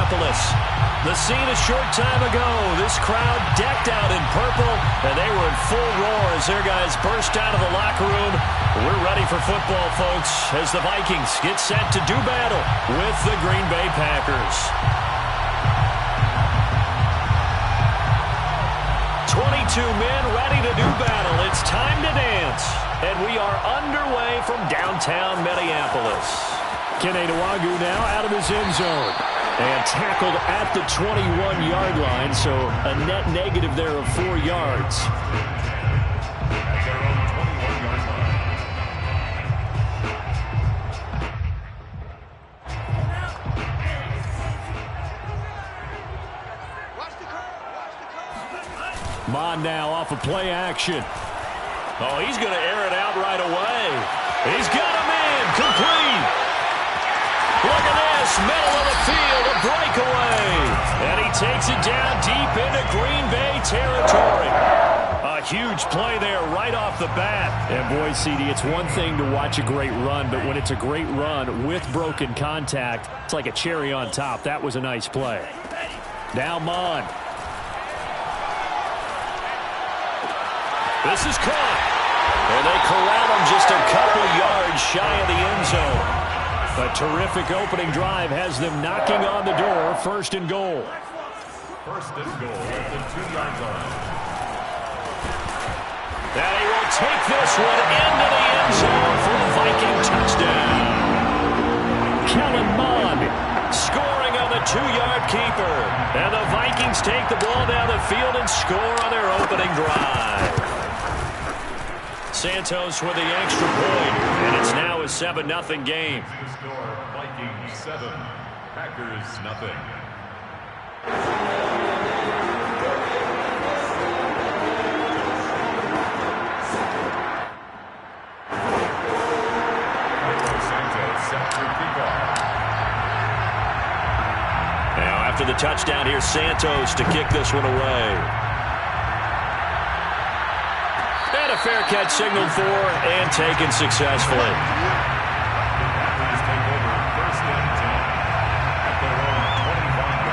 Minneapolis. The scene a short time ago. This crowd decked out in purple, and they were in full roar as their guys burst out of the locker room. We're ready for football, folks, as the Vikings get set to do battle with the Green Bay Packers. 22 men ready to do battle. It's time to dance. And we are underway from downtown Minneapolis. Kene Nwangwu now out of his end zone. And tackled at the 21-yard line, so a net negative there of 4 yards. Mond now off of play action. Oh, he's going to air it out right away. He's got a man complete. Look at this, middle of the field, a breakaway. And he takes it down deep into Green Bay territory. A huge play there right off the bat. And boy, CD, it's one thing to watch a great run, but when it's a great run with broken contact, it's like a cherry on top. That was a nice play. Now Mond. This is caught. And they corral him just a couple yards shy of the end zone. A terrific opening drive has them knocking on the door. First and goal. First and goal at the 2-yard line. And he will take this one into the end zone for a Viking touchdown. Kellen Mond scoring on the 2-yard keeper. And the Vikings take the ball down the field and score on their opening drive. Santos with the extra point, and it's now a 7-0 game. The score, Vikings 7, Packers 0. Santos set for kickoff. Now after the touchdown, here's Santos to kick this one away. And a fair catch signaled for and taken successfully. Packers take over first and 10 at their own 25-yard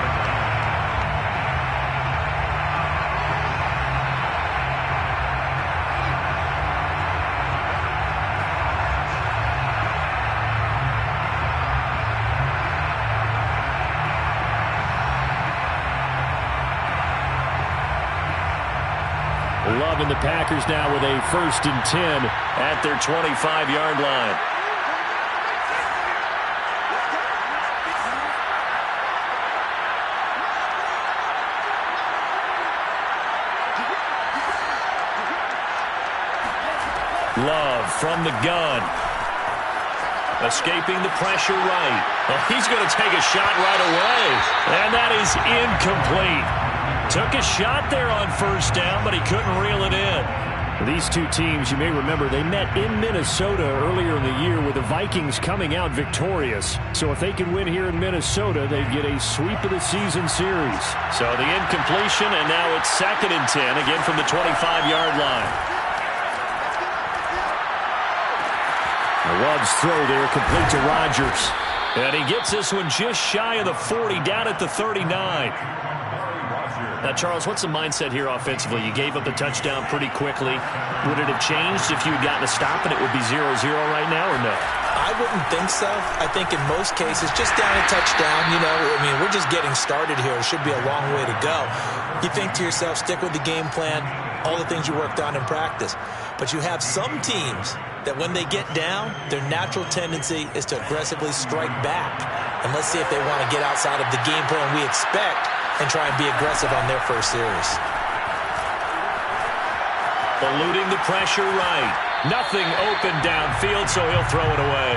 Loving the Packers now with a first and 10 at their 25-yard line. Love from the gun. Escaping the pressure right. Oh, he's going to take a shot right away. And that is incomplete. Took a shot there on first down, but he couldn't reel it in. These two teams, you may remember, they met in Minnesota earlier in the year with the Vikings coming out victorious. So if they can win here in Minnesota, they get a sweep of the season series. So the incompletion, and now it's 2nd and 10, again from the 25-yard line. Love's throw there, complete to Rodgers. And he gets this one just shy of the 40, down at the 39. Now, Charles, what's the mindset here offensively? You gave up the touchdown pretty quickly. Would it have changed if you had gotten a stop and it would be 0-0 right now, or no? I wouldn't think so. I think in most cases, just down a touchdown, I mean, we're just getting started here. It should be a long way to go. You think to yourself, stick with the game plan, all the things you worked on in practice. But you have some teams that when they get down, their natural tendency is to aggressively strike back. And let's see if they want to get outside of the game plan we expect and try and be aggressive on their first series. Eluding the pressure right. Nothing open downfield, so he'll throw it away.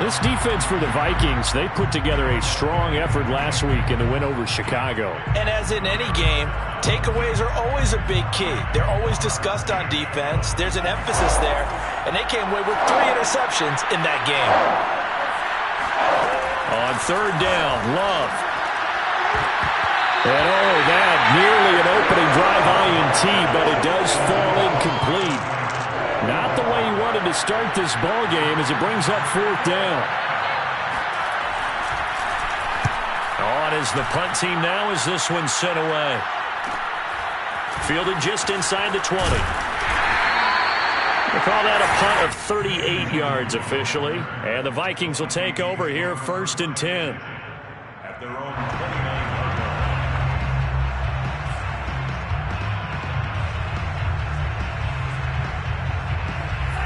This defense for the Vikings, they put together a strong effort last week in the win over Chicago. And as in any game, takeaways are always a big key. They're always discussed on defense. There's an emphasis there, and they came away with 3 interceptions in that game. On 3rd down, Love. And oh, that nearly an opening drive INT, but it does fall incomplete. Not the way he wanted to start this ball game as it brings up 4th down. On his as the punt team now as this one's sent away. Fielded just inside the 20. We'll call that a punt of 38 yards officially. And the Vikings will take over here 1st and 10. At their own 29-yard line.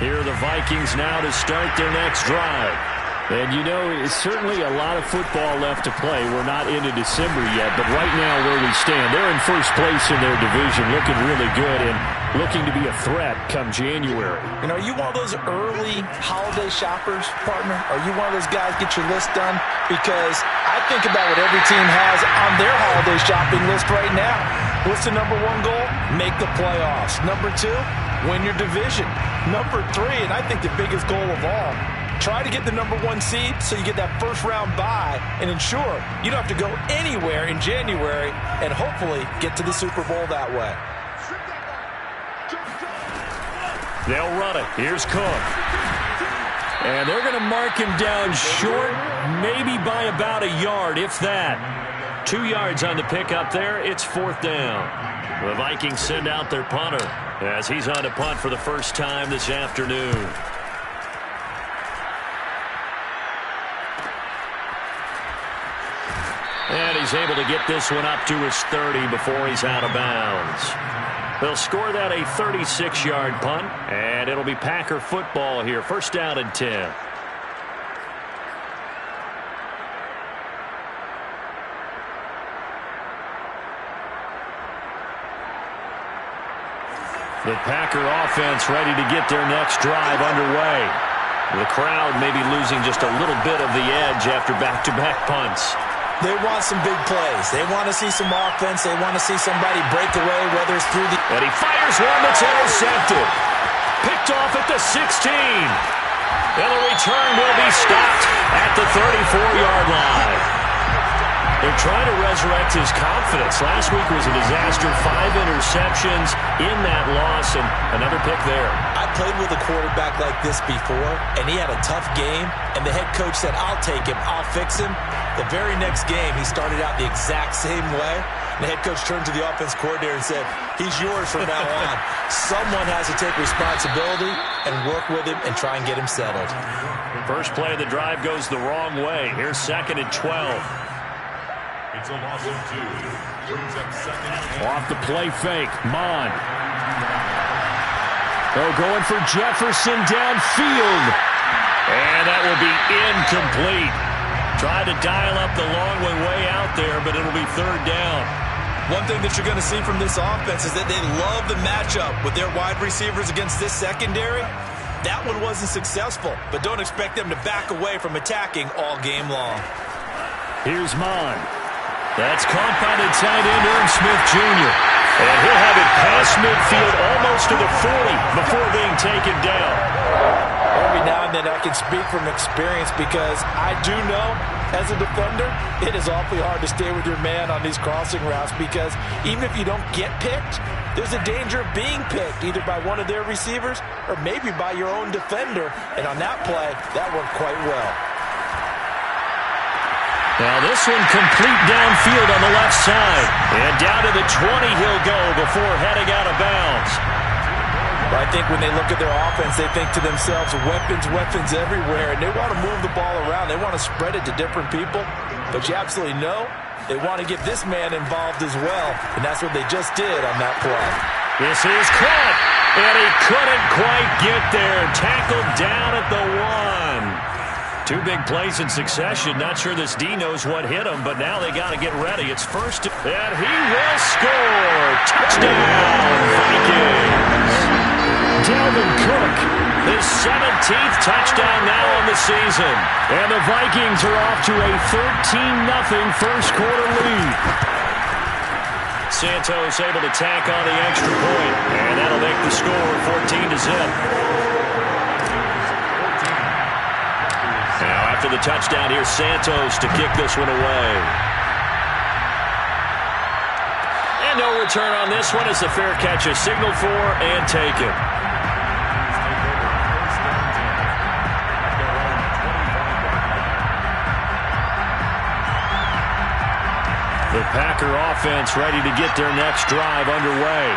Here are the Vikings now to start their next drive. And you know, it's certainly a lot of football left to play. We're not into December yet, but right now where we stand, they're in first place in their division, looking really good and looking to be a threat come January. And are you one of those early holiday shoppers, partner? Are you one of those guys get your list done? Because I think about what every team has on their holiday shopping list right now. What's the number one goal? Make the playoffs. Number 2, win your division. Number 3, and I think the biggest goal of all, try to get the number 1 seed so you get that first round bye and ensure you don't have to go anywhere in January and hopefully get to the Super Bowl that way. They'll run it. Here's Cook. And they're going to mark him down short, maybe by about a yard, if that. 2 yards on the pickup there. It's 4th down. The Vikings send out their punter as he's on to punt for the first time this afternoon. And he's able to get this one up to his 30 before he's out of bounds. They'll score that a 36-yard punt, and it'll be Packer football here. 1st down and 10. The Packer offense ready to get their next drive underway. The crowd maybe losing just a little bit of the edge after back-to-back punts. They want some big plays. They want to see some offense. They want to see somebody break away, whether it's through the... And he fires one that's intercepted. Picked off at the 16. And the return will be stopped at the 34-yard line. They're trying to resurrect his confidence. Last week was a disaster. 5 interceptions in that loss, and another pick there. I played with a quarterback like this before, and he had a tough game, and the head coach said, I'll take him, I'll fix him. The very next game, he started out the exact same way. The head coach turned to the offense coordinator and said, he's yours from now on. Someone has to take responsibility and work with him and try and get him settled. First play of the drive goes the wrong way. Here's 2nd and 12. It's a loss of 2. Brings up 2nd and 8. Off the play fake, Mond. Oh, going for Jefferson downfield. And that will be incomplete. Tried to dial up the long one way out there, but it'll be 3rd down. One thing that you're going to see from this offense is that they love the matchup with their wide receivers against this secondary. That one wasn't successful, but don't expect them to back away from attacking all game long. Here's Mond. That's caught by the tight end, Irv Smith Jr. And he'll have it past midfield almost to the 40 before being taken down. Every now and then I can speak from experience because I do know, as a defender, it is awfully hard to stay with your man on these crossing routes because even if you don't get picked, there's a danger of being picked either by one of their receivers or maybe by your own defender. And on that play, that worked quite well. Now this one complete downfield on the left side. And down to the 20 he'll go before heading out of bounds. I think when they look at their offense, they think to themselves, weapons everywhere, and they want to move the ball around. They want to spread it to different people. But you absolutely know they want to get this man involved as well, and that's what they just did on that play. This is caught, and he couldn't quite get there. Tackled down at the 1. 2 big plays in succession. Not sure this D knows what hit him, but now they got to get ready. It's first, and he will score. Touchdown, Vikings. Dalvin Cook. His 17th touchdown now on the season. And the Vikings are off to a 13-0 first quarter lead. Santos able to tack on the extra point, and that'll make the score 14-0. Now after the touchdown, here's Santos to kick this one away. And no return on this one as the fair catch is signaled for and taken. The Packer offense ready to get their next drive underway.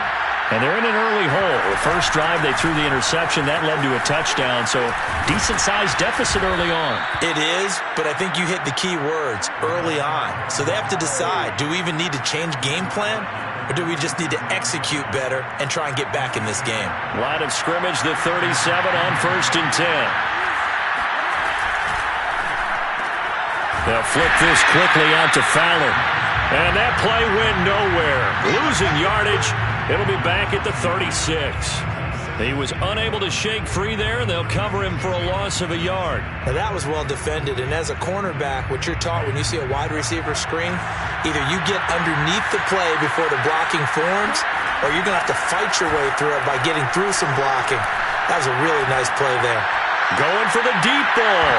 And they're in an early hole. The first drive, they threw the interception. That led to a touchdown, so decent-sized deficit early on. It is, but I think you hit the key words, early on. So they have to decide, do we even need to change game plan, or do we just need to execute better and try and get back in this game? Line of scrimmage, the 37 on 1st and 10. They'll flip this quickly out to Fowler. And that play went nowhere. Losing yardage. It'll be back at the 36. He was unable to shake free there, and they'll cover him for a loss of a yard. Now that was well defended, and as a cornerback, what you're taught when you see a wide receiver screen, either you get underneath the play before the blocking forms, or you're going to have to fight your way through it by getting through some blocking. That was a really nice play there. Going for the deep ball.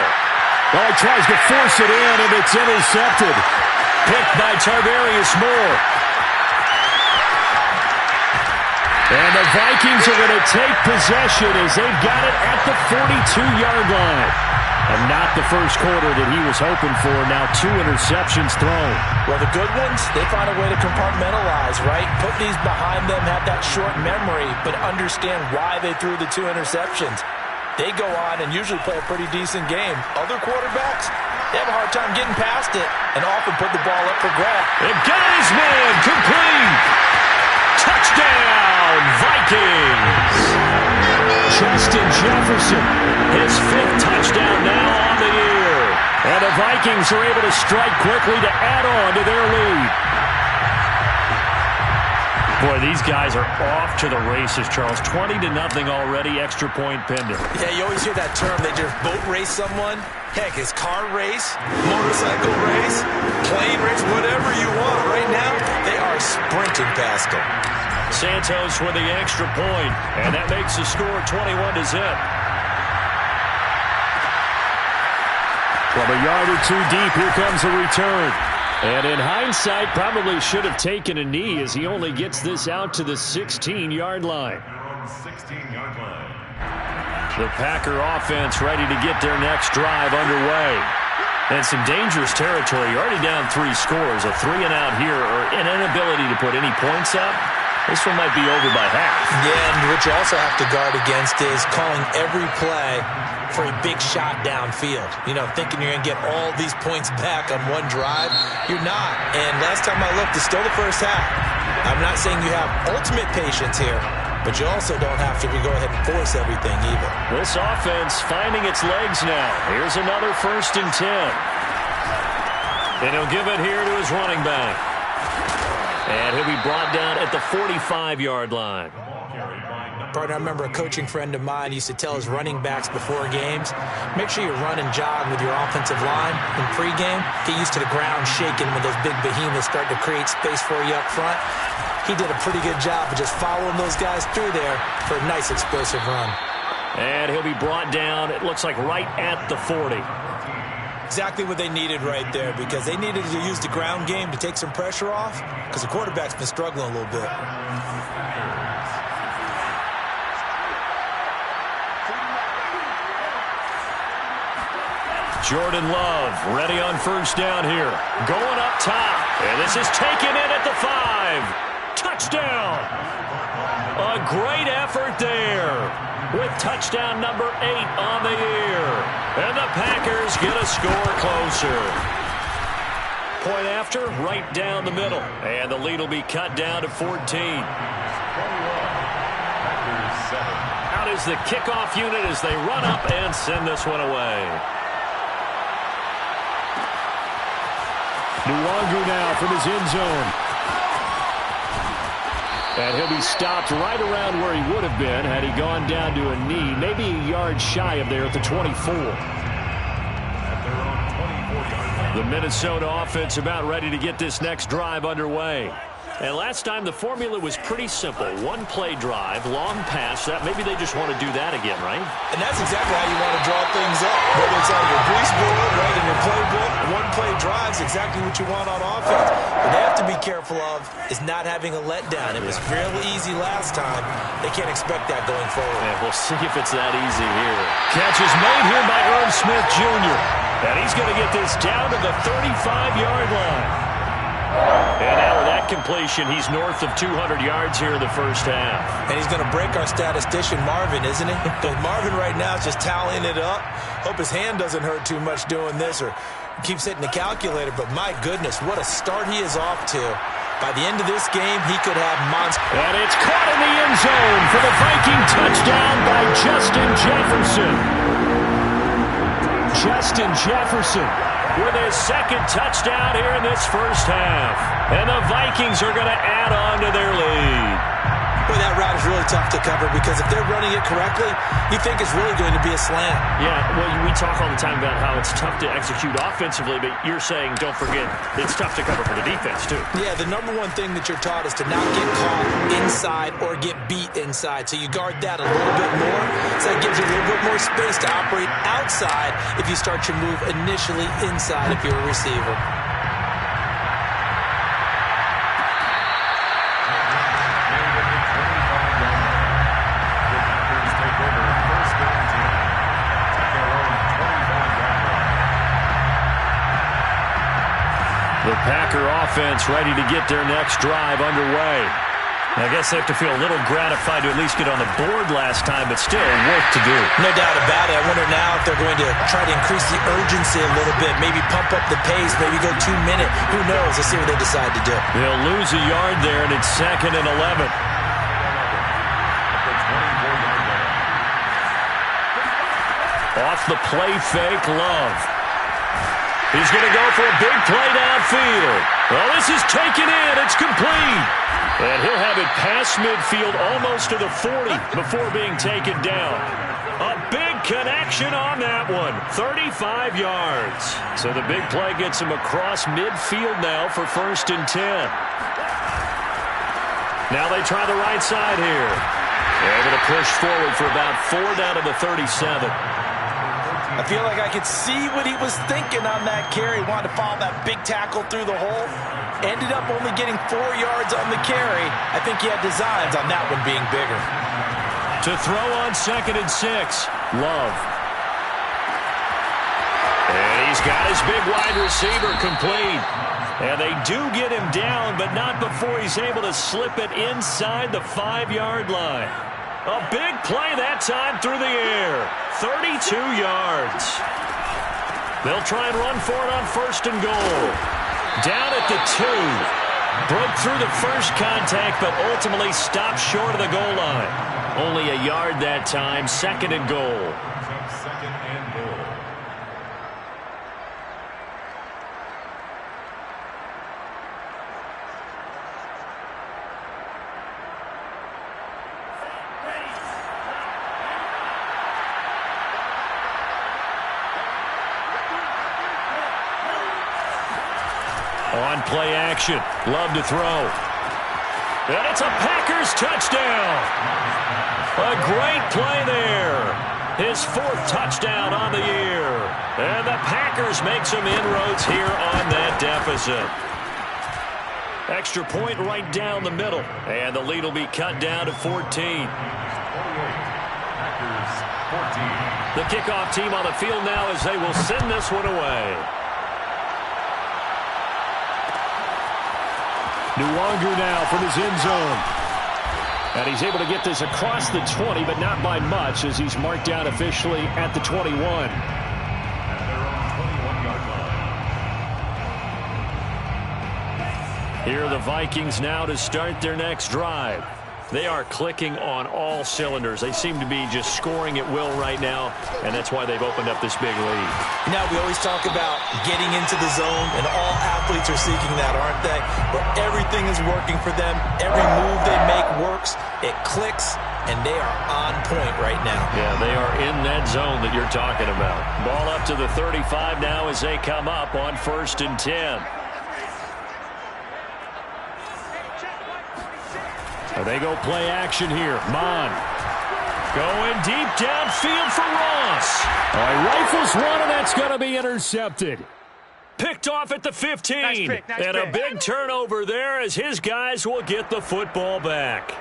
Well, he tries to force it in, and it's intercepted. Picked by Tarvarius Moore. And the Vikings are going to take possession as they've got it at the 42-yard line. And not the first quarter that he was hoping for. Now 2 interceptions thrown. Well, the good ones, they find a way to compartmentalize, right? Put these behind them, have that short memory, but understand why they threw the 2 interceptions. They go on and usually play a pretty decent game. Other quarterbacks, they have a hard time getting past it and often put the ball up for grabs. It got his man complete. Touchdown, Vikings. Justin Jefferson, his 5th touchdown now on the year. And the Vikings are able to strike quickly to add on to their lead. Boy, these guys are off to the races, Charles. 20-0 already, extra point pending. Yeah, you always hear that term, they just boat race someone. Heck, it's car race, motorcycle race, plane race, whatever you want. Right now, they are sprinting past them. Santos with the extra point, and that makes the score 21-0. From a yard or 2 deep, here comes a return. And in hindsight, probably should have taken a knee as he only gets this out to the 16-yard line. The Packer offense ready to get their next drive underway. And some dangerous territory. You're already down 3 scores. A 3-and-out here, or an inability to put any points up. This one might be over by half. Yeah, and what you also have to guard against is calling every play for a big shot downfield. You know, thinking you're going to get all these points back on one drive. You're not. And last time I looked, it's still the first half. I'm not saying you have ultimate patience here, but you also don't have to go ahead and force everything either. This offense finding its legs now. Here's another 1st and 10. And he'll give it here to his running back. And he'll be brought down at the 45-yard line. Partner, I remember a coaching friend of mine used to tell his running backs before games, make sure you run and jog with your offensive line in pregame. Get used to the ground shaking when those big behemoths start to create space for you up front. He did a pretty good job of just following those guys through there for a nice explosive run. And he'll be brought down, it looks like right at the 40. Exactly what they needed right there, because they needed to use the ground game to take some pressure off, because the quarterback's been struggling a little bit. Jordan Love ready on 1st down here. Going up top. And this is taken in at the 5. Touchdown. A great effort there with touchdown number 8 on the year. And the Packers get a score closer. Point after, right down the middle. And the lead will be cut down to 14. Out is the kickoff unit as they run up and send this one away. Nwangu now from his end zone. And he'll be stopped right around where he would have been had he gone down to a knee, maybe a yard shy of there at the 24. The Minnesota offense about ready to get this next drive underway. And last time the formula was pretty simple. 1-play drive, long pass. That maybe they just want to do that again, right? And that's exactly how you want to draw things up. Whether it's on your grease board, right, in your playbook, 1-play drives exactly what you want on offense. What they have to be careful of is not having a letdown. It was real easy last time. They can't expect that going forward. And we'll see if it's that easy here. Catch is made here by Irv Smith Jr. And he's going to get this down to the 35-yard line. completion. He's north of 200 yards here in the first half. And he's going to break our statistician, Marvin, isn't he? Because Marvin right now is just tallying it up. Hope his hand doesn't hurt too much doing this or keeps hitting the calculator. But my goodness, what a start he is off to. By the end of this game, he could have monster. And it's caught in the end zone for the Viking touchdown by Justin Jefferson. Justin Jefferson with his second touchdown here in this first half. And the Vikings are going to add on to their lead. Boy, that route is really tough to cover because if they're running it correctly, you think it's really going to be a slant. Yeah, well, we talk all the time about how it's tough to execute offensively, but you're saying, don't forget, it's tough to cover for the defense, too. Yeah, the number one thing that you're taught is to not get caught inside or get beat inside. So you guard that a little bit more. So that gives you a little bit more space to operate outside if you start your move initially inside if you're a receiver. The Packer offense ready to get their next drive underway. I guess they have to feel a little gratified to at least get on the board last time, but still work to do. No doubt about it. I wonder now if they're going to try to increase the urgency a little bit, maybe pump up the pace, maybe go 2 minute. Who knows? Let's see what they decide to do. They'll lose a yard there, and it's 2nd and 11. Off the play fake, Love. He's going to go for a big play downfield. Well, this is taken in. It's complete. And he'll have it past midfield almost to the 40 before being taken down. A big connection on that one. 35 yards. So the big play gets him across midfield now for 1st and 10. Now they try the right side here. Able to push forward for about 4 down to the 37. I feel like I could see what he was thinking on that carry. Wanted to follow that big tackle through the hole. Ended up only getting 4 yards on the carry. I think he had designs on that one being bigger. To throw on 2nd and 6. Love. And he's got his big wide receiver complete. And they do get him down, but not before he's able to slip it inside the 5-yard line. A big play that time through the air. 32 yards. They'll try and run for it on 1st and goal. Down at the 2. Broke through the first contact, but ultimately stopped short of the goal line. Only a yard that time. 2nd and goal. 2nd and goal. On play action. Love to throw. And it's a Packers touchdown. A great play there. His 4th touchdown on the year. And the Packers make some inroads here on that deficit. Extra point right down the middle. And the lead will be cut down to 14. Packers 14. The kickoff team on the field now as they will send this one away. Nwonger now from his end zone. And he's able to get this across the 20, but not by much as he's marked down officially at the 21. At their own 21-yard line. Here are the Vikings now to start their next drive. They are clicking on all cylinders. They seem to be just scoring at will right now, and that's why they've opened up this big lead. Now, we always talk about getting into the zone, and all athletes are seeking that, aren't they? Where everything is working for them. Every move they make works. It clicks, and they are on point right now. Yeah, they are in that zone that you're talking about. Ball up to the 35 now as they come up on 1st and 10. They go play action here. Mon going deep downfield for Ross. Rifles one, and that's going to be intercepted. Picked off at the 15. Nice pick. And a big turnover there as his guys will get the football back.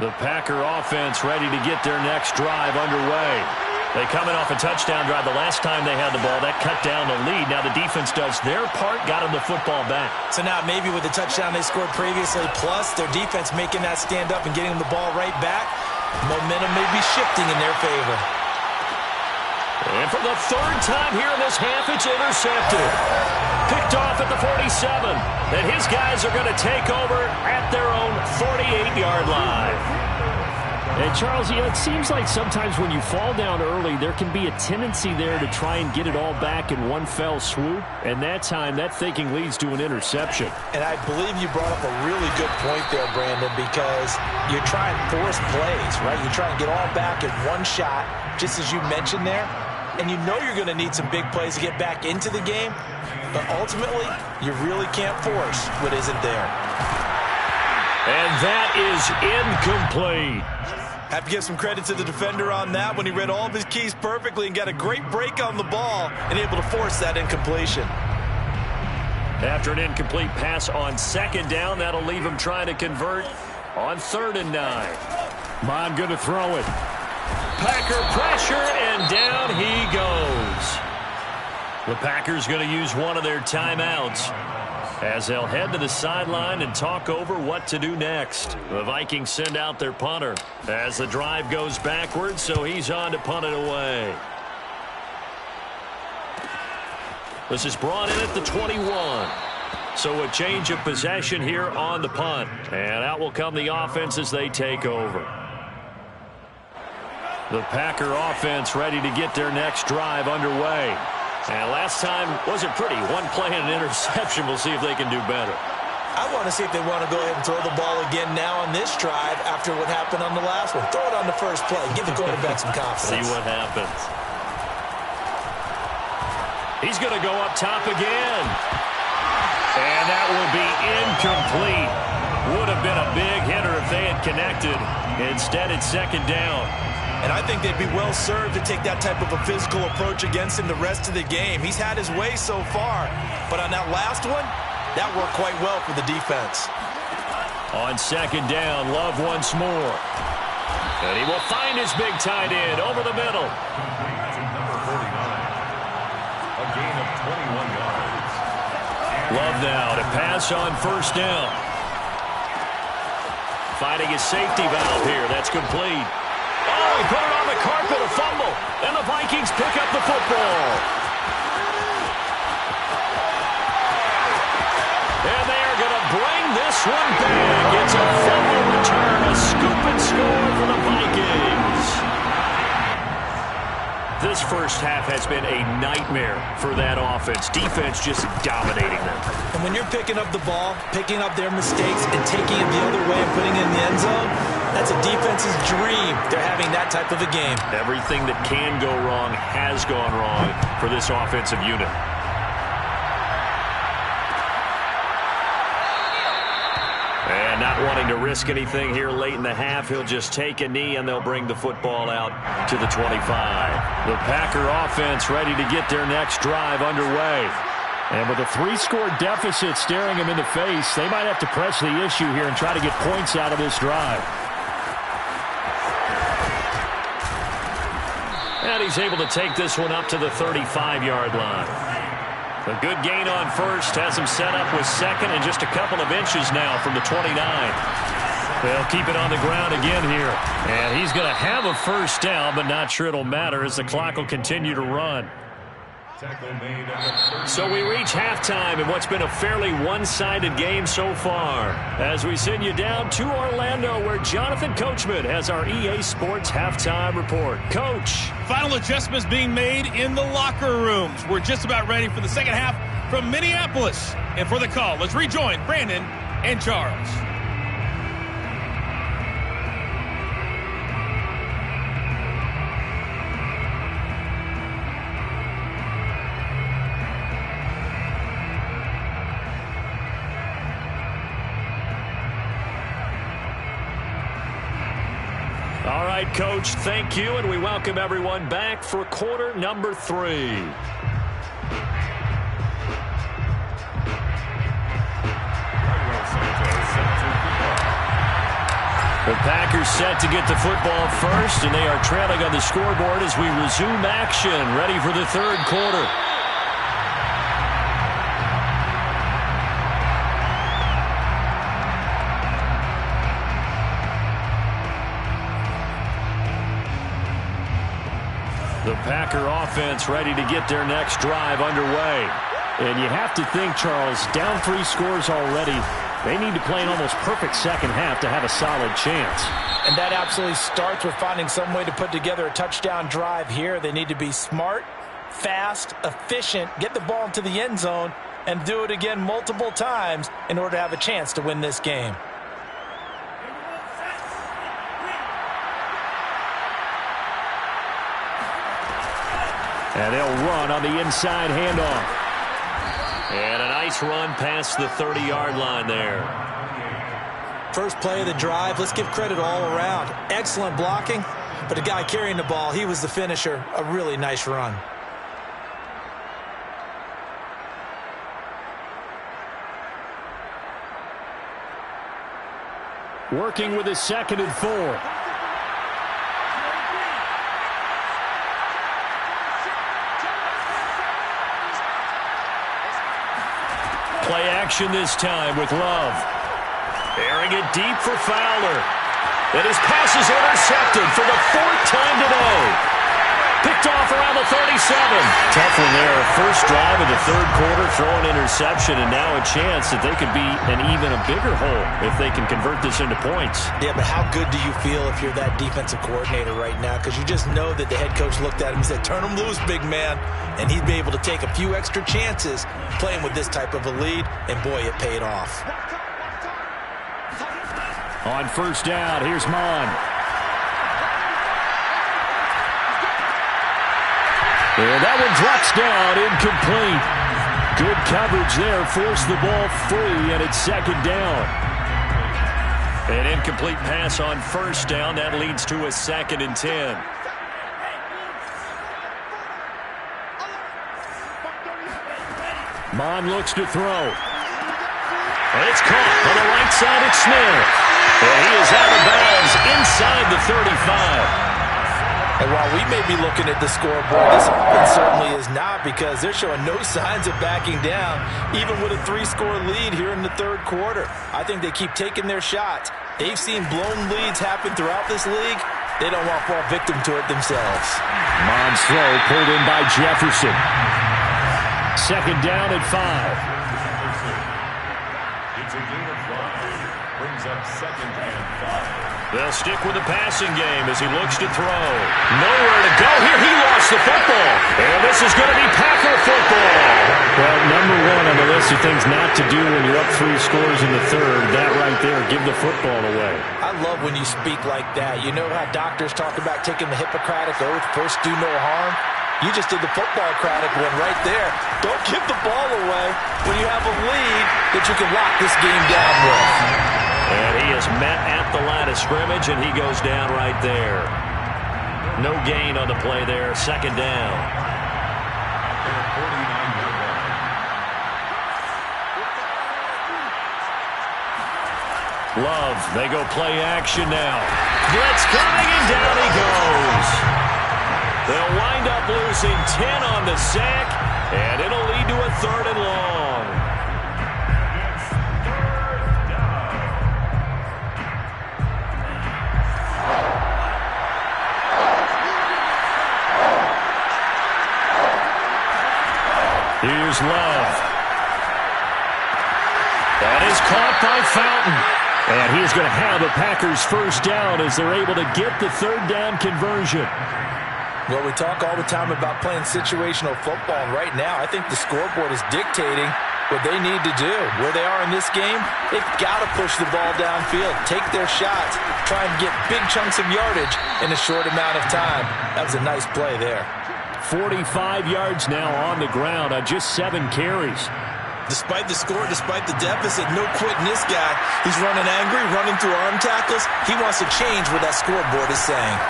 The Packer offense ready to get their next drive underway. They coming off a touchdown drive the last time they had the ball. That cut down the lead. Now the defense does their part, got them the football back. So now maybe with the touchdown they scored previously, plus their defense making that stand up and getting the ball right back, momentum may be shifting in their favor. And for the third time here in this half, it's intercepted. Picked off at the 47. And his guys are going to take over at their own 48-yard line. And, Charles, it seems like sometimes when you fall down early, there can be a tendency there to try and get it all back in one fell swoop. And that time, that thinking leads to an interception. And I believe you brought up a really good point there, Brandon, because you're trying to force plays, right? You try and get all back in one shot, just as you mentioned there. And you know you're going to need some big plays to get back into the game. But ultimately, you really can't force what isn't there. And that is incomplete. Have to give some credit to the defender on that when he read all of his keys perfectly and got a great break on the ball and able to force that incompletion. After an incomplete pass on second down, that'll leave him trying to convert on 3rd and 9. Mond going to throw it. Packer pressure, and down he goes. The Packers going to use one of their timeouts as they'll head to the sideline and talk over what to do next. The Vikings send out their punter as the drive goes backwards, so he's on to punt it away. This is brought in at the 21. So a change of possession here on the punt. And out will come the offense as they take over. The Packer offense ready to get their next drive underway. And last time wasn't pretty. One play and an interception. We'll see if they can do better. I want to see if they want to go ahead and throw the ball again now on this drive after what happened on the last one. Throw it on the first play. Give the quarterback some confidence. See what happens. He's going to go up top again. And that will be incomplete. Would have been a big hitter if they had connected. Instead, it's 2nd down. And I think they'd be well served to take that type of a physical approach against him the rest of the game. He's had his way so far, but on that last one, that worked quite well for the defense. On 2nd down, Love once more. And he will find his big tight end over the middle. Number 49. A gain of 21 yards. Love now to pass on 1st down. Finding his safety valve here. That's complete. Oh, he put it on the carpet, a fumble, and the Vikings pick up the football. And they are going to bring this one back. It's a fumble return, a scoop and score for the Vikings. This first half has been a nightmare for that offense. Defense just dominating them. And when you're picking up the ball, picking up their mistakes, and taking it the other way and putting it in the end zone, that's a defense's dream. They're having that type of a game. Everything that can go wrong has gone wrong for this offensive unit. And not wanting to risk anything here late in the half, he'll just take a knee and they'll bring the football out to the 25. The Packer offense ready to get their next drive underway. And with a 3-score deficit staring them in the face, they might have to press the issue here and try to get points out of this drive. And he's able to take this one up to the 35-yard line. A good gain on 1st has him set up with 2nd and just a couple of inches now from the 29. They'll keep it on the ground again here. And he's going to have a 1st down, but not sure it'll matter as the clock will continue to run. So we reach halftime in what's been a fairly one-sided game so far. As we send you down to Orlando, where Jonathan Coachman has our EA Sports Halftime Report. Coach. Final adjustments being made in the locker rooms. We're just about ready for the second half from Minneapolis. And for the call, let's rejoin Brandon and Charles. All right, Coach, thank you, and we welcome everyone back for quarter number 3. The Packers set to get the football first, and they are trailing on the scoreboard as we resume action, ready for the third quarter. The Packer offense ready to get their next drive underway. And you have to think, Charles, down 3 scores already. They need to play an almost perfect second half to have a solid chance. And that absolutely starts with finding some way to put together a touchdown drive here. They need to be smart, fast, efficient, get the ball into the end zone, and do it again multiple times in order to have a chance to win this game. And they'll run on the inside handoff. And a nice run past the 30-yard line there. First play of the drive, let's give credit all around. Excellent blocking, but the guy carrying the ball, he was the finisher. A really nice run. Working with a 2nd and 4. Play action this time with Love. Airing it deep for Fowler. And his pass is intercepted for the 4th time today. Picked off around the 37. Tough one there. First drive of the third quarter, throw an interception, and now a chance that they could be an even a bigger hole if they can convert this into points. Yeah, but how good do you feel if you're that defensive coordinator right now? Because you just know that the head coach looked at him and said, turn him loose, big man. And he'd be able to take a few extra chances playing with this type of a lead, and boy, it paid off. On first down, here's Mon. And that one drops down, incomplete. Good coverage there, forced the ball free, and it's 2nd down. An incomplete pass on first down. That leads to a 2nd and 10. Mon looks to throw. And it's caught on the right side. It's Smith. And he is out of bounds inside the 35. And while we may be looking at the scoreboard, this offense certainly is not, because they're showing no signs of backing down, even with a 3-score lead here in the third quarter. I think they keep taking their shots. They've seen blown leads happen throughout this league. They don't want to fall victim to it themselves. Mon's throw pulled in by Jefferson. 2nd down and 5. It's a gain of 5. Brings up 2nd and 5. They'll stick with the passing game as he looks to throw. Nowhere to go here. He lost the football. And this is going to be Packer football. Well, number 1 on the list of things not to do when you're up 3 scores in the third. That right there, give the football away. I love when you speak like that. You know how doctors talk about taking the Hippocratic Oath, first do no harm? You just did the football-cratic one right there. Don't give the ball away when you have a lead that you can lock this game down with. And he is met at the line of scrimmage, and he goes down right there. No gain on the play there. 2nd down. Love, they go play action now. Blitz coming, and down he goes. They'll wind up losing 10 on the sack, and it'll lead to a 3rd and long. Here's Love. That is caught by Fountain. And he is going to have the Packers first down as they're able to get the 3rd down conversion. Well, we talk all the time about playing situational football, and right now I think the scoreboard is dictating what they need to do. Where they are in this game, they've got to push the ball downfield, take their shots, try and get big chunks of yardage in a short amount of time. That was a nice play there. 45 yards now on the ground on just 7 carries. Despite the score, despite the deficit, no quitting this guy. He's running angry, running through arm tackles. He wants to change what that scoreboard is saying.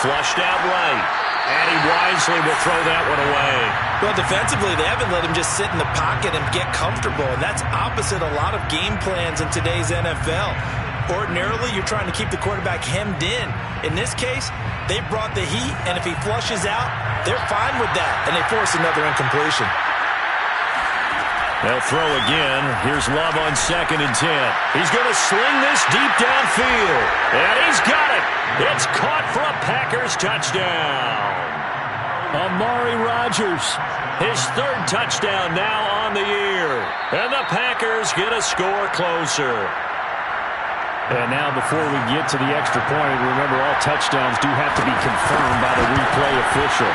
Flushed out right. And he wisely will throw that one away. Well, defensively, they haven't let him just sit in the pocket and get comfortable, and that's opposite a lot of game plans in today's NFL. Ordinarily, you're trying to keep the quarterback hemmed in. In this case, they brought the heat, and if he flushes out, they're fine with that, and they force another incompletion. They'll throw again. Here's Love on 2nd and 10. He's going to sling this deep downfield, and he's got it. It's caught for a Packers touchdown. Amari Rodgers, his 3rd touchdown now on the year, and the Packers get a score closer. And now before we get to the extra point, remember all touchdowns do have to be confirmed by the replay official.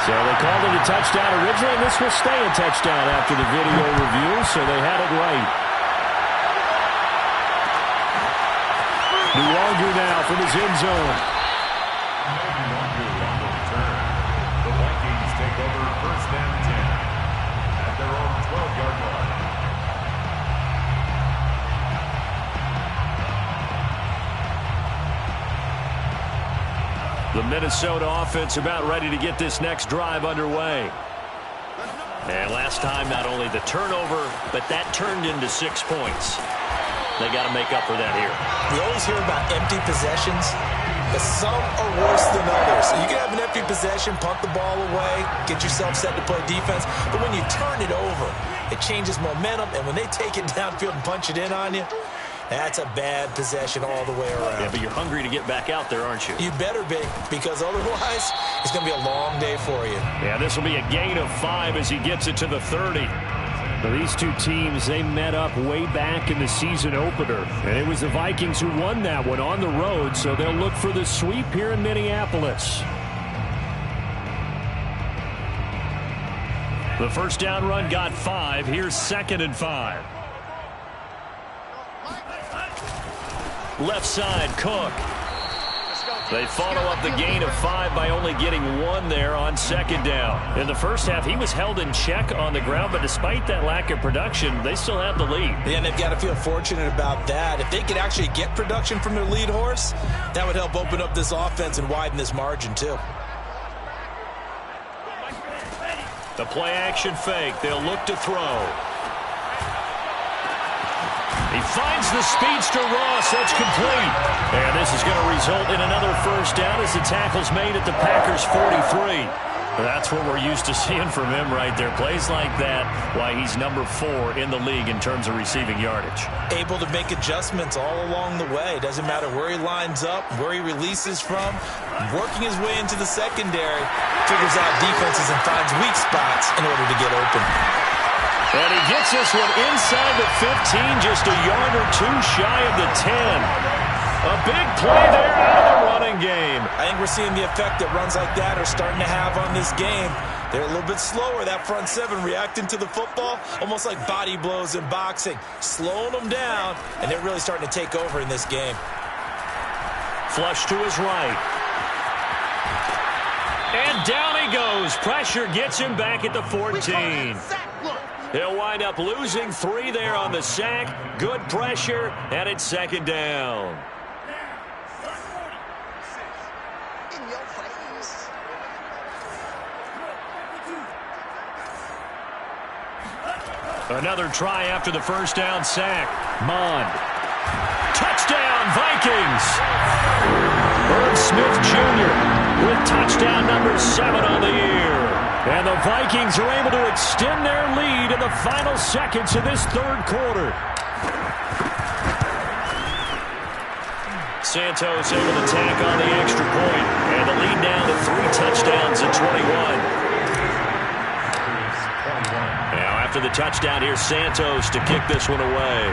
So they called it a touchdown originally, and this will stay a touchdown after the video review, so they had it right. Nuanga now from his end zone. The Vikings take over 1st and 10 at their own 12-yard line. The Minnesota offense about ready to get this next drive underway. And last time, not only the turnover, but that turned into 6 points. They got to make up for that here. We always hear about empty possessions, but some are worse than others. You can have an empty possession, punt the ball away, get yourself set to play defense, but when you turn it over, it changes momentum, and when they take it downfield and punch it in on you, that's a bad possession all the way around. Yeah, but you're hungry to get back out there, aren't you? You better be, because otherwise, it's going to be a long day for you. Yeah, this will be a gain of 5 as he gets it to the 30. Well, these two teams, they met up way back in the season opener, and it was the Vikings who won that one on the road, so they'll look for the sweep here in Minneapolis. The first down run got 5. Here's 2nd and 5. Left side, Cook. They follow up the gain of 5 by only getting 1 there on 2nd down. In the first half, he was held in check on the ground, but despite that lack of production, they still have the lead. Yeah, and they've got to feel fortunate about that. If they could actually get production from their lead horse, that would help open up this offense and widen this margin, too. The play-action fake. They'll look to throw. He finds the speedster Ross. That's complete. And this is going to result in another first down as the tackle's made at the Packers' 43. That's what we're used to seeing from him right there. Plays like that, why he's number 4 in the league in terms of receiving yardage. Able to make adjustments all along the way. Doesn't matter where he lines up, where he releases from. Working his way into the secondary, figures out defenses and finds weak spots in order to get open. And he gets this one inside the 15, just a yard or 2 shy of the 10. A big play there out of the running game. I think we're seeing the effect that runs like that are starting to have on this game. They're a little bit slower, that front 7 reacting to the football, almost like body blows in boxing, slowing them down, and they're really starting to take over in this game. Flush to his right. And down he goes. Pressure gets him back at the 14. He'll wind up losing 3 there on the sack. Good pressure, and it's 2nd down. Another try after the first down sack. Mond. Touchdown, Vikings! Irv Smith Jr. with touchdown number 7 on the year. And the Vikings are able to extend their lead in the final seconds of this 3rd quarter. Santos able to tack on the extra point, and the lead down to 3 touchdowns at 21. Now after the touchdown, here's Santos to kick this one away.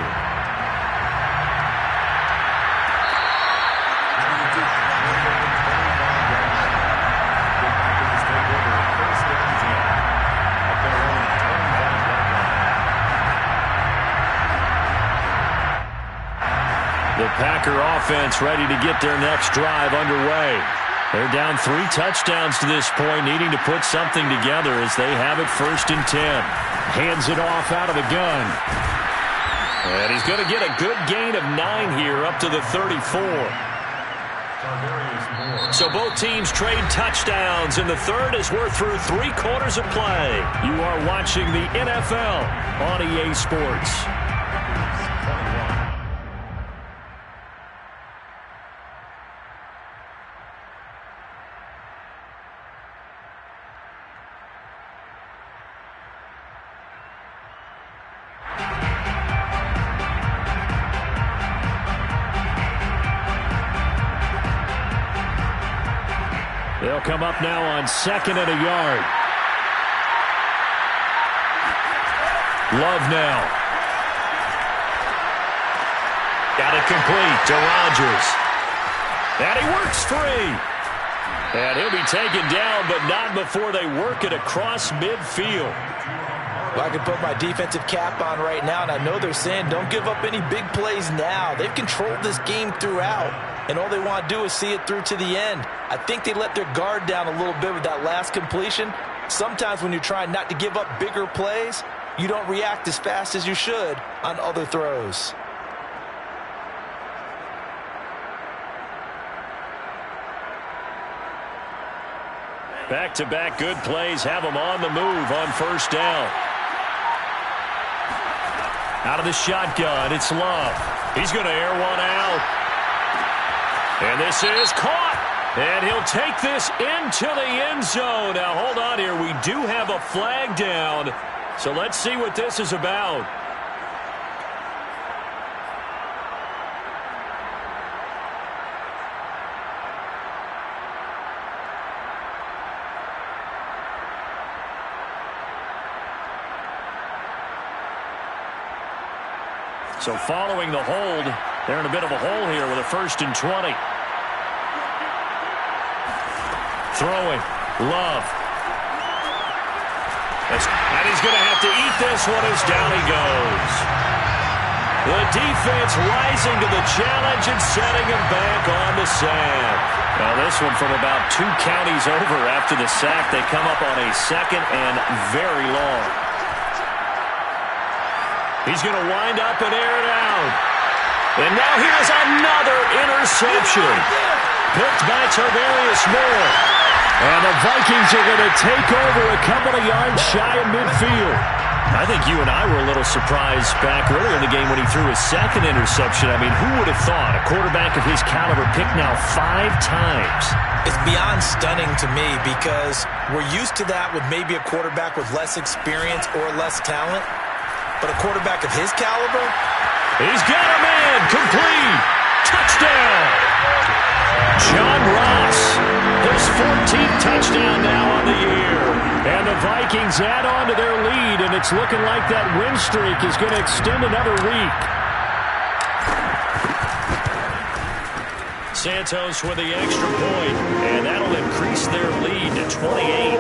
The Packer offense ready to get their next drive underway. They're down 3 touchdowns to this point, needing to put something together as they have it 1st and 10. Hands it off out of the gun. And he's going to get a good gain of 9 here up to the 34. So both teams trade touchdowns in the third as we're through 3/4 of play. You are watching the NFL on EA Sports. They'll come up now on 2nd and a yard. Love now. Got it complete to Rodgers. And he works free. And he'll be taken down, but not before they work it across midfield. Well, I can put my defensive cap on right now, and I know they're saying don't give up any big plays now. They've controlled this game throughout, and all they want to do is see it through to the end. I think they let their guard down a little bit with that last completion. Sometimes when you're trying not to give up bigger plays, you don't react as fast as you should on other throws. Back-to-back good plays have them on the move on 1st down. Out of the shotgun, it's Love. He's going to air one out. And this is caught. And he'll take this into the end zone. Now, hold on here. We do have a flag down. So let's see what this is about. So following the hold, they're in a bit of a hole here with a 1st and 20. Throwing, Love. And he's going to have to eat this one as down he goes. The defense rising to the challenge and setting him back on the sand. Now this one from about 2 counties over after the sack. They come up on a 2nd and very long. He's going to wind up and air it out. And now here's another interception. Picked by Tarvarius Moore. And the Vikings are going to take over a couple of yards shy of midfield. I think you and I were a little surprised back earlier in the game when he threw his 2nd interception. I mean, who would have thought a quarterback of his caliber picked now 5 times? It's beyond stunning to me because we're used to that with maybe a quarterback with less experience or less talent. But a quarterback of his caliber? He's got a man. Complete. Touchdown. John Ross. His 14th touchdown now on the year. And the Vikings add on to their lead, and it's looking like that win streak is going to extend another week. Santos with the extra point, and that'll increase their lead to 28.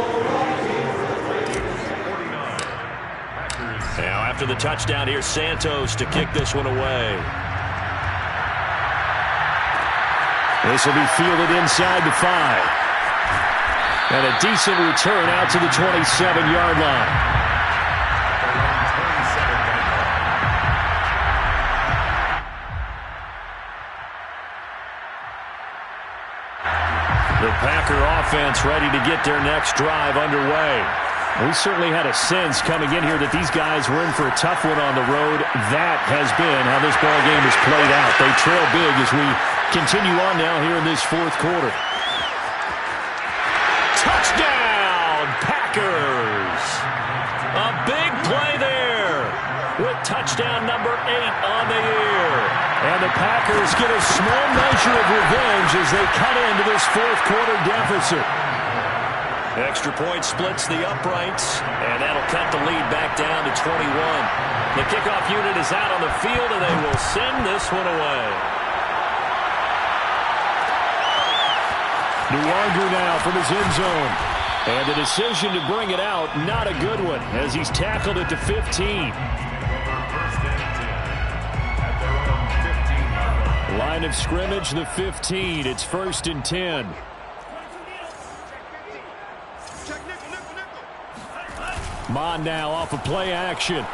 Now, after the touchdown, here's Santos to kick this one away. This will be fielded inside the 5. And a decent return out to the 27-yard line. The Packer offense ready to get their next drive underway. We certainly had a sense coming in here that these guys were in for a tough one on the road. That has been how this ball game has played out. They trail big as we continue on now here in this 4th quarter. Touchdown, Packers! A big play there with touchdown number 8 on the year. And the Packers get a small measure of revenge as they cut into this 4th quarter deficit. Extra point splits the uprights, and that'll cut the lead back down to 21. The kickoff unit is out on the field, and they will send this one away. Nwangu now from his end zone. And the decision to bring it out, not a good one, as he's tackled at the 15. Line of scrimmage, the 15. It's 1st and 10. Mond now off of play action.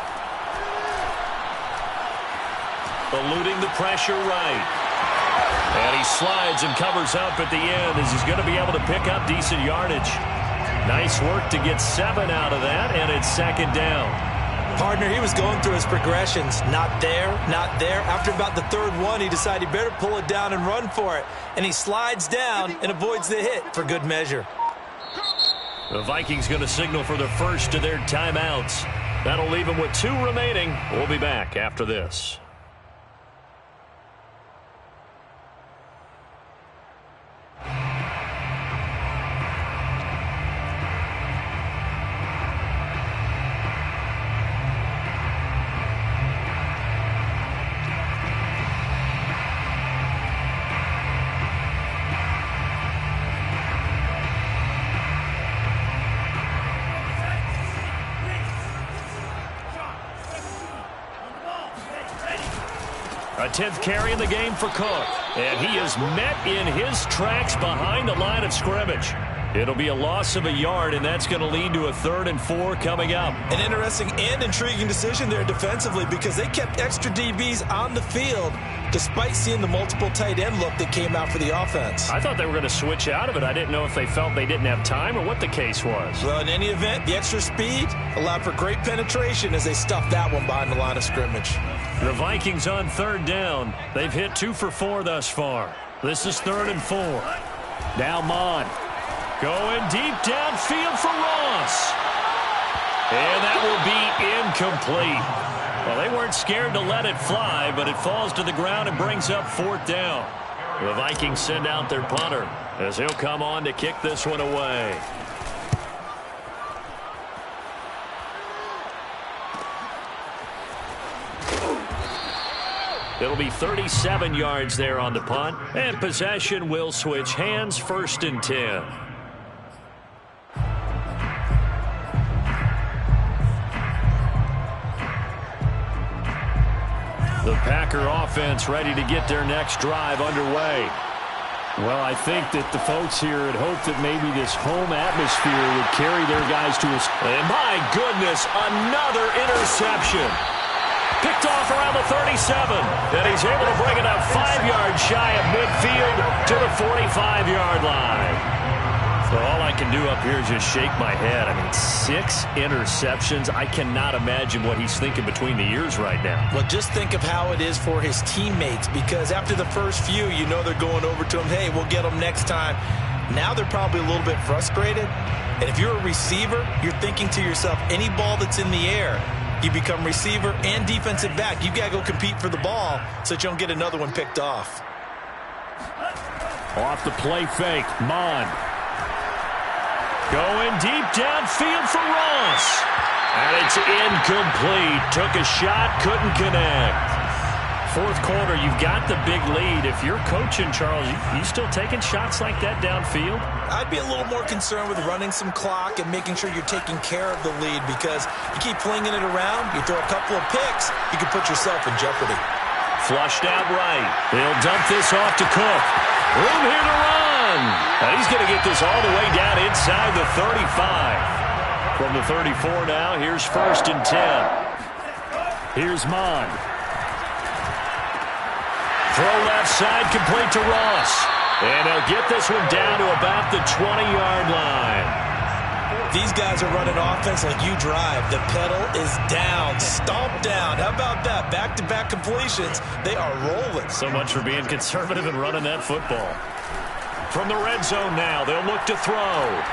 Eluding the pressure right. And he slides and covers up at the end as he's going to be able to pick up decent yardage. Nice work to get 7 out of that, and it's second down. Partner, he was going through his progressions. Not there, not there. After about the third one, he decided he better pull it down and run for it. And he slides down and avoids the hit for good measure. The Vikings going to signal for the first of their timeouts. That'll leave them with 2 remaining. We'll be back after this. A 10th carry in the game for Cook. And he is met in his tracks behind the line of scrimmage. It'll be a loss of a yard, and that's going to lead to a 3rd and 4 coming up. An interesting and intriguing decision there defensively because they kept extra DBs on the field despite seeing the multiple tight end look that came out for the offense. I thought they were going to switch out of it. I didn't know if they felt they didn't have time or what the case was. Well, in any event, the extra speed allowed for great penetration as they stuffed that one behind the line of scrimmage. The Vikings on 3rd down. They've hit 2 for 4 thus far. This is 3rd and 4. Now Mon. Going deep downfield for Ross. And that will be incomplete. Well, they weren't scared to let it fly, but it falls to the ground and brings up 4th down. The Vikings send out their punter as he'll come on to kick this one away. It'll be 37 yards there on the punt, and possession will switch hands, 1st and 10. The Packer offense ready to get their next drive underway. Well, I think that the folks here had hoped that maybe this home atmosphere would carry their guys to us. And my goodness, another interception. Picked off around the 37. And he's able to bring it up 5 yards shy of midfield to the 45-yard line. So all I can do up here is just shake my head. I mean, 6 interceptions. I cannot imagine what he's thinking between the ears right now. Well, just think of how it is for his teammates, because after the first few, you know they're going over to him, hey, we'll get them next time. Now they're probably a little bit frustrated. And if you're a receiver, you're thinking to yourself, any ball that's in the air, you become receiver and defensive back. You've got to go compete for the ball so that you don't get another one picked off. Off the play fake, Mon. Going deep downfield for Ross. And it's incomplete. Took a shot, couldn't connect. 4th quarter, you've got the big lead. If you're coaching, Charles, you still taking shots like that downfield? I'd be a little more concerned with running some clock and making sure you're taking care of the lead, because you keep flinging it around, you throw a couple of picks, you can put yourself in jeopardy. Flushed out right. They'll dump this off to Cook. Room here to run. And he's going to get this all the way down inside the 35. From the 34 now, here's 1st and 10. Here's Mon. Throw left side, complete to Ross. And they'll get this one down to about the 20-yard line. These guys are running offense like you drive. The pedal is down, stomp down. How about that? Back-to-back completions. They are rolling. So much for being conservative and running that football. From the red zone now, they'll look to throw.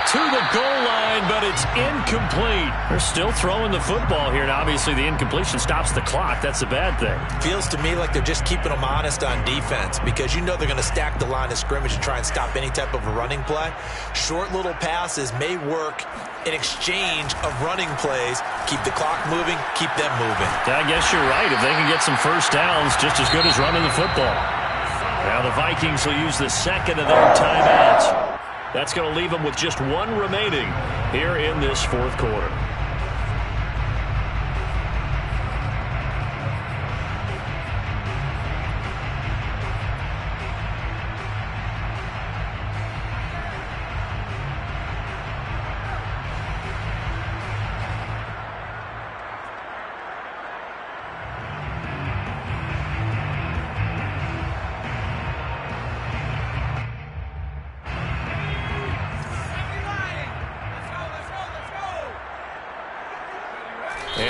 To the goal line, but it's incomplete. They're still throwing the football here, and obviously the incompletion stops the clock. That's a bad thing. Feels to me like they're just keeping them honest on defense, because you know they're going to stack the line of scrimmage and try and stop any type of a running play. Short little passes may work in exchange of running plays. Keep the clock moving, keep them moving. I guess you're right. If they can get some first downs, just as good as running the football. Now the Vikings will use the 2nd of their timeouts. That's going to leave them with just 1 remaining here in this 4th quarter.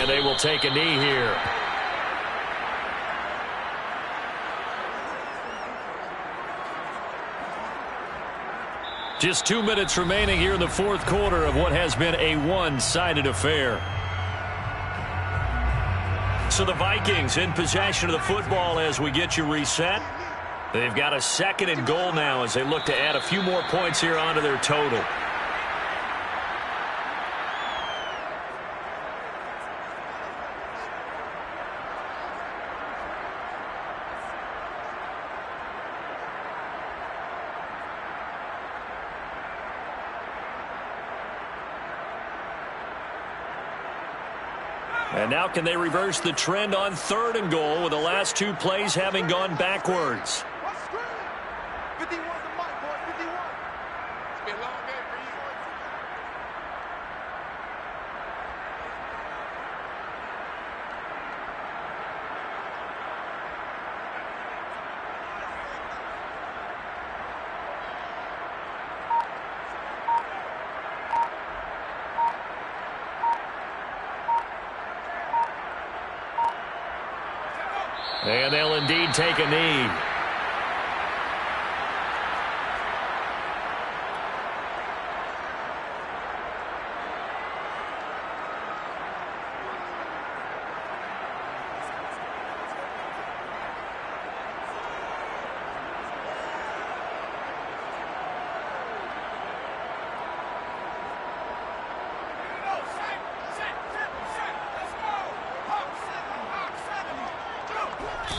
And they will take a knee here. Just 2 minutes remaining here in the fourth quarter of what has been a one-sided affair. So the Vikings in possession of the football as we get you reset. They've got a 2nd and goal now as they look to add a few more points here onto their total. And now can they reverse the trend on 3rd and goal with the last 2 plays having gone backwards? 51 to Mike, boy, 51. It's been a long day for you. And they'll indeed take a knee.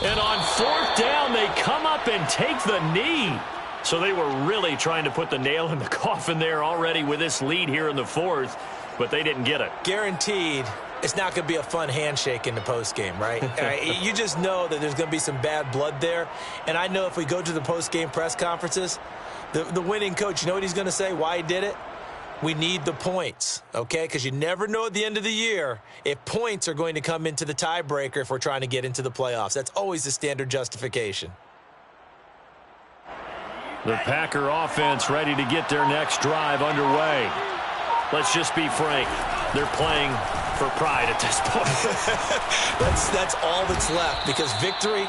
And on 4th down, they come up and take the knee. So they were really trying to put the nail in the coffin there already with this lead here in the 4th, but they didn't get it. Guaranteed it's not going to be a fun handshake in the postgame, right? You just know that there's going to be some bad blood there. And I know if we go to the postgame press conferences, the winning coach, you know what he's going to say, why he did it? We need the points, okay? Because you never know at the end of the year if points are going to come into the tiebreaker if we're trying to get into the playoffs. That's always the standard justification. The Packer offense ready to get their next drive underway. Let's just be frank. They're playing for pride at this point. That's all that's left because victory,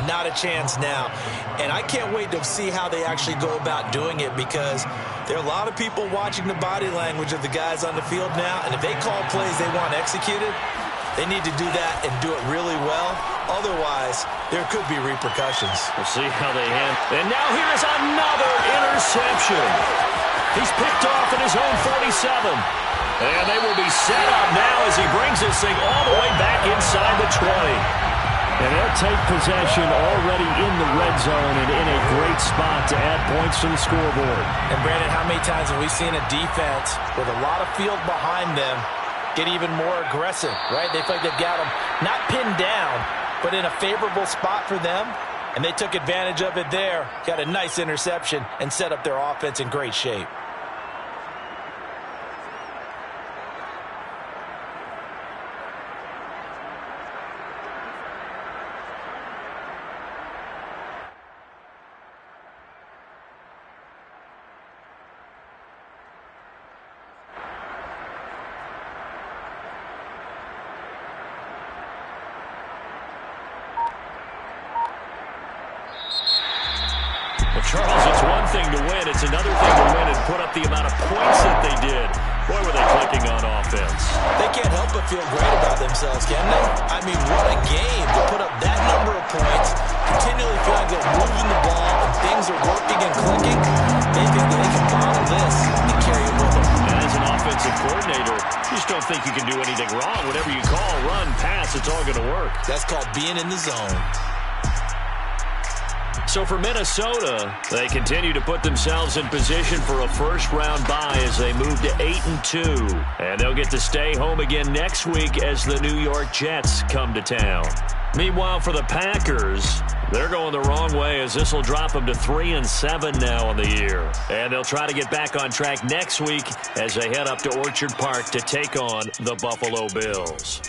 not a chance now. And I can't wait to see how they actually go about doing it because there are a lot of people watching the body language of the guys on the field now, and if they call plays they want executed, they need to do that and do it really well. Otherwise, there could be repercussions. We'll see how they handle. And now here's another interception. He's picked off at his own 47. And they will be set up now as he brings this thing all the way back inside the 20. And they'll take possession already in the red zone and in a great spot to add points to the scoreboard. And, Brandon, how many times have we seen a defense with a lot of field behind them get even more aggressive, right? They feel like they've got them not pinned down, but in a favorable spot for them, and they took advantage of it there, got a nice interception, and set up their offense in great shape. Well, Charles, it's one thing to win. It's another thing to win and put up the amount of points that they did. Boy, were they clicking on offense. They can't help but feel great about themselves, can they? I mean, what a game to put up that number of points, continually feel like they're moving the ball and things are working and clicking. They think that they can bottle this and carry it with them. And as an offensive coordinator, you just don't think you can do anything wrong. Whatever you call, run, pass, it's all going to work. That's called being in the zone. So for Minnesota, they continue to put themselves in position for a first-round bye as they move to 8-2. And they'll get to stay home again next week as the New York Jets come to town. Meanwhile, for the Packers, they're going the wrong way as this will drop them to 3-7 now on the year. And they'll try to get back on track next week as they head up to Orchard Park to take on the Buffalo Bills.